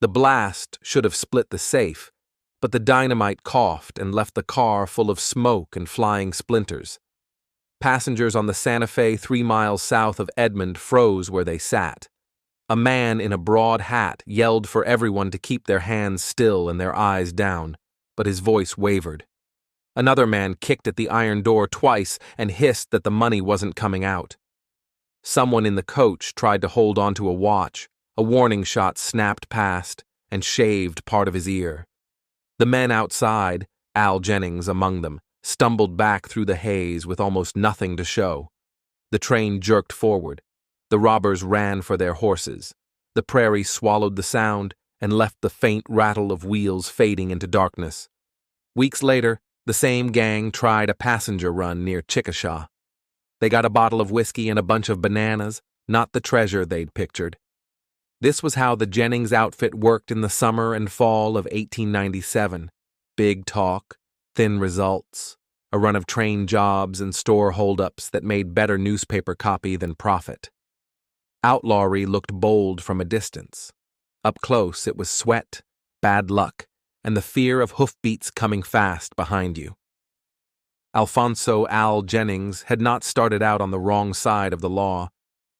The blast should have split the safe, but the dynamite coughed and left the car full of smoke and flying splinters. Passengers on the Santa Fe 3 miles south of Edmond froze where they sat. A man in a broad hat yelled for everyone to keep their hands still and their eyes down, but his voice wavered. Another man kicked at the iron door twice and hissed that the money wasn't coming out. Someone in the coach tried to hold onto a watch. A warning shot snapped past and shaved part of his ear. The men outside, Al Jennings among them, stumbled back through the haze with almost nothing to show. The train jerked forward. The robbers ran for their horses. The prairie swallowed the sound and left the faint rattle of wheels fading into darkness. Weeks later, the same gang tried a passenger run near Chickasha. They got a bottle of whiskey and a bunch of bananas, not the treasure they'd pictured. This was how the Jennings outfit worked in the summer and fall of 1897. Big talk, thin results, a run of train jobs and store holdups that made better newspaper copy than profit. Outlawry looked bold from a distance. Up close, it was sweat, bad luck, and the fear of hoofbeats coming fast behind you. Alfonso Al Jennings had not started out on the wrong side of the law.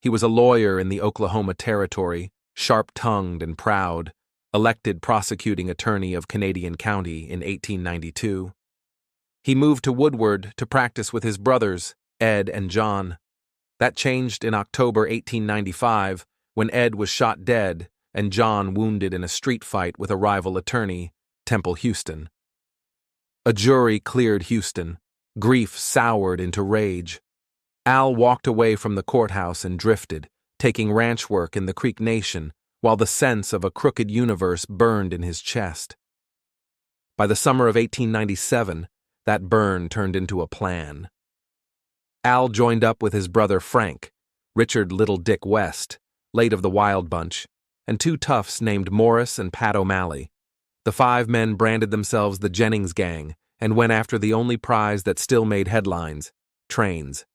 He was a lawyer in the Oklahoma Territory, sharp-tongued and proud, elected prosecuting attorney of Canadian County in 1892. He moved to Woodward to practice with his brothers, Ed and John. That changed in October 1895 when Ed was shot dead and John wounded in a street fight with a rival attorney, Temple Houston. A jury cleared Houston. Grief soured into rage. Al walked away from the courthouse and drifted, taking ranch work in the Creek Nation, while the sense of a crooked universe burned in his chest. By the summer of 1897, that burn turned into a plan. Al joined up with his brother Frank, Richard Little Dick West, late of the Wild Bunch, and 2 toughs named Morris and Pat O'Malley. The 5 men branded themselves the Jennings Gang and went after the only prize that still made headlines: trains.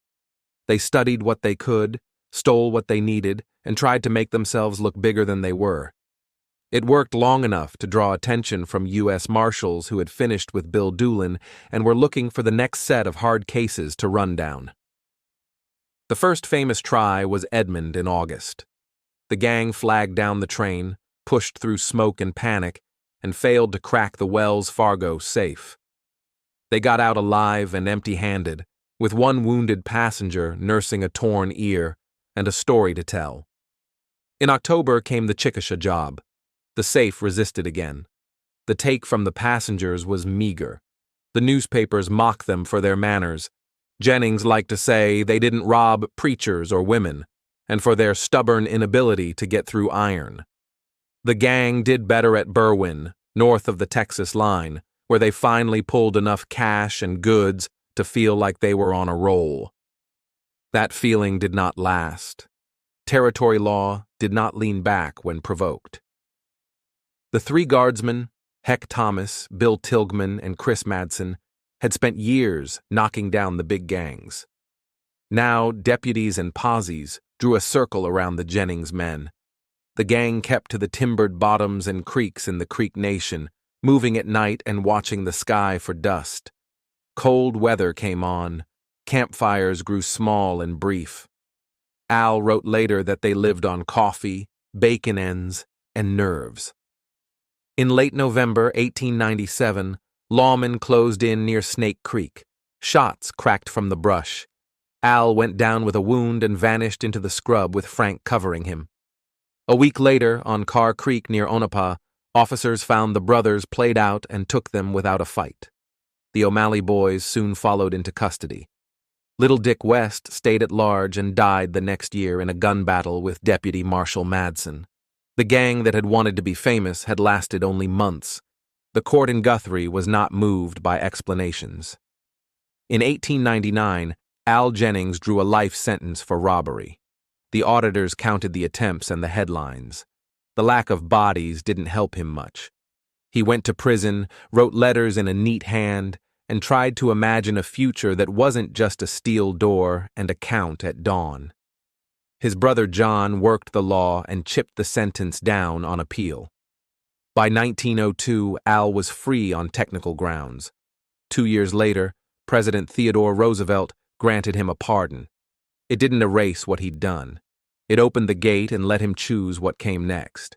They studied what they could, stole what they needed, and tried to make themselves look bigger than they were. It worked long enough to draw attention from U.S. Marshals who had finished with Bill Doolin and were looking for the next set of hard cases to run down. The first famous try was Edmond in August. The gang flagged down the train, pushed through smoke and panic, and failed to crack the Wells Fargo safe. They got out alive and empty-handed, with 1 wounded passenger nursing a torn ear and a story to tell. In October came the Chickasha job. The safe resisted again. The take from the passengers was meager. The newspapers mocked them for their manners. Jennings liked to say they didn't rob preachers or women, and for their stubborn inability to get through iron. The gang did better at Berwyn, north of the Texas line, where they finally pulled enough cash and goods to feel like they were on a roll. That feeling did not last. Territory law did not lean back when provoked. The 3 guardsmen, Heck Thomas, Bill Tilghman, and Chris Madsen, had spent years knocking down the big gangs. Now deputies and posies drew a circle around the Jennings men. The gang kept to the timbered bottoms and creeks in the Creek Nation, moving at night and watching the sky for dust. Cold weather came on. Campfires grew small and brief. Al wrote later that they lived on coffee, bacon ends, and nerves. In late November 1897, lawmen closed in near Snake Creek. Shots cracked from the brush. Al went down with a wound and vanished into the scrub with Frank covering him. A week later, on Carr Creek near Onapah, officers found the brothers played out and took them without a fight. The O'Malley boys soon followed into custody. Little Dick West stayed at large and died the next year in a gun battle with Deputy Marshal Madsen. The gang that had wanted to be famous had lasted only months. The court in Guthrie was not moved by explanations. In 1899, Al Jennings drew a life sentence for robbery. The auditors counted the attempts and the headlines. The lack of bodies didn't help him much. He went to prison, wrote letters in a neat hand, and tried to imagine a future that wasn't just a steel door and a count at dawn. His brother John worked the law and chipped the sentence down on appeal. By 1902, Al was free on technical grounds. 2 years later, President Theodore Roosevelt granted him a pardon. It didn't erase what he'd done. It opened the gate and let him choose what came next.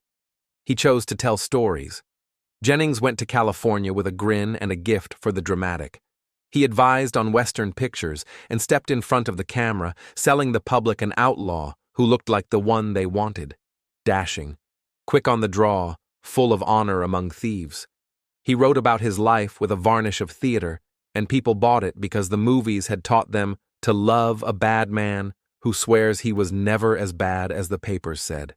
He chose to tell stories. Jennings went to California with a grin and a gift for the dramatic. He advised on Western pictures and stepped in front of the camera, selling the public an outlaw who looked like the one they wanted. Dashing, quick on the draw, full of honor among thieves. He wrote about his life with a varnish of theater, and people bought it because the movies had taught them to love a bad man who swears he was never as bad as the papers said.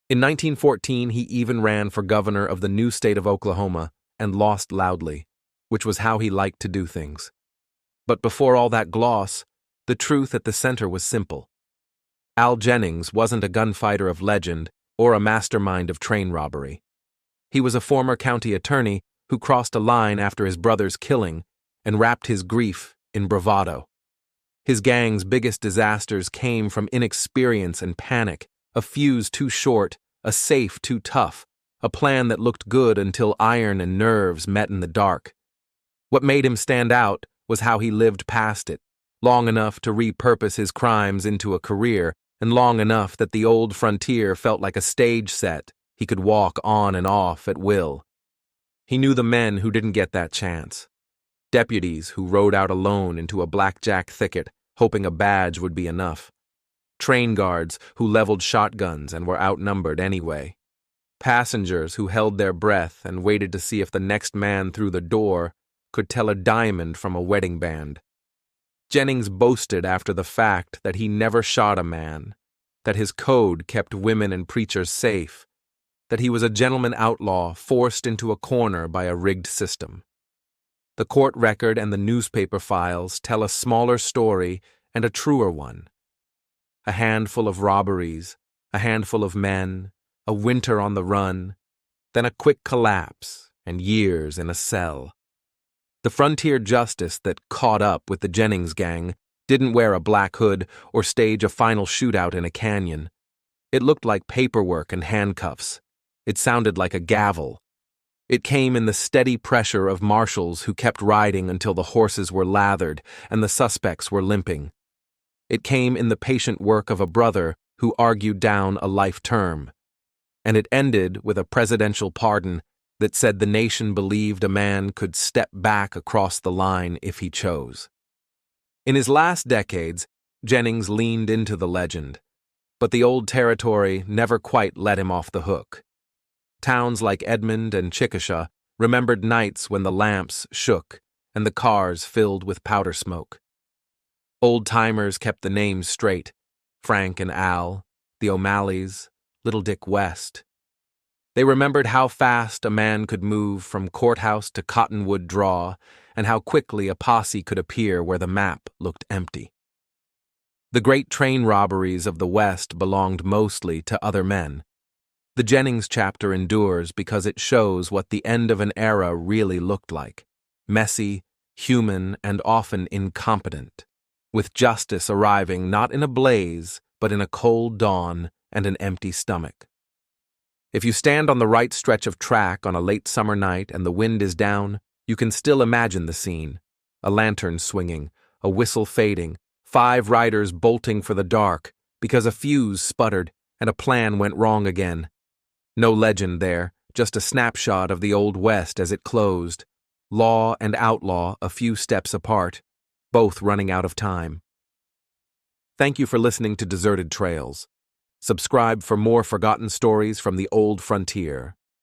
In 1914, he even ran for governor of the new state of Oklahoma and lost loudly, which was how he liked to do things. But before all that gloss, the truth at the center was simple. Al Jennings wasn't a gunfighter of legend or a mastermind of train robbery. He was a former county attorney who crossed a line after his brother's killing and wrapped his grief in bravado. His gang's biggest disasters came from inexperience and panic, a fuse too short, a safe too tough, a plan that looked good until iron and nerves met in the dark. What made him stand out was how he lived past it, long enough to repurpose his crimes into a career, and long enough that the old frontier felt like a stage set he could walk on and off at will. He knew the men who didn't get that chance. Deputies who rode out alone into a blackjack thicket, hoping a badge would be enough. Train guards who leveled shotguns and were outnumbered anyway. Passengers who held their breath and waited to see if the next man through the door could tell a diamond from a wedding band. Jennings boasted after the fact that he never shot a man, that his code kept women and preachers safe, that he was a gentleman outlaw forced into a corner by a rigged system. The court record and the newspaper files tell a smaller story and a truer one. A handful of robberies, a handful of men, a winter on the run, then a quick collapse and years in a cell. The frontier justice that caught up with the Jennings gang didn't wear a black hood or stage a final shootout in a canyon. It looked like paperwork and handcuffs. It sounded like a gavel. It came in the steady pressure of marshals who kept riding until the horses were lathered and the suspects were limping. It came in the patient work of a brother who argued down a life term. And it ended with a presidential pardon that said the nation believed a man could step back across the line if he chose. In his last decades, Jennings leaned into the legend, but the old territory never quite let him off the hook. Towns like Edmond and Chickasha remembered nights when the lamps shook and the cars filled with powder smoke. Old-timers kept the names straight: Frank and Al, the O'Malleys, Little Dick West. They remembered how fast a man could move from courthouse to cottonwood draw and how quickly a posse could appear where the map looked empty. The great train robberies of the West belonged mostly to other men. The Jennings chapter endures because it shows what the end of an era really looked like: messy, human, and often incompetent, with justice arriving not in a blaze, but in a cold dawn and an empty stomach. If you stand on the right stretch of track on a late summer night and the wind is down, you can still imagine the scene: a lantern swinging, a whistle fading, 5 riders bolting for the dark because a fuse sputtered and a plan went wrong again. No legend there, just a snapshot of the Old West as it closed, law and outlaw a few steps apart, both running out of time. Thank you for listening to Deserted Trails. Subscribe for more forgotten stories from the old frontier.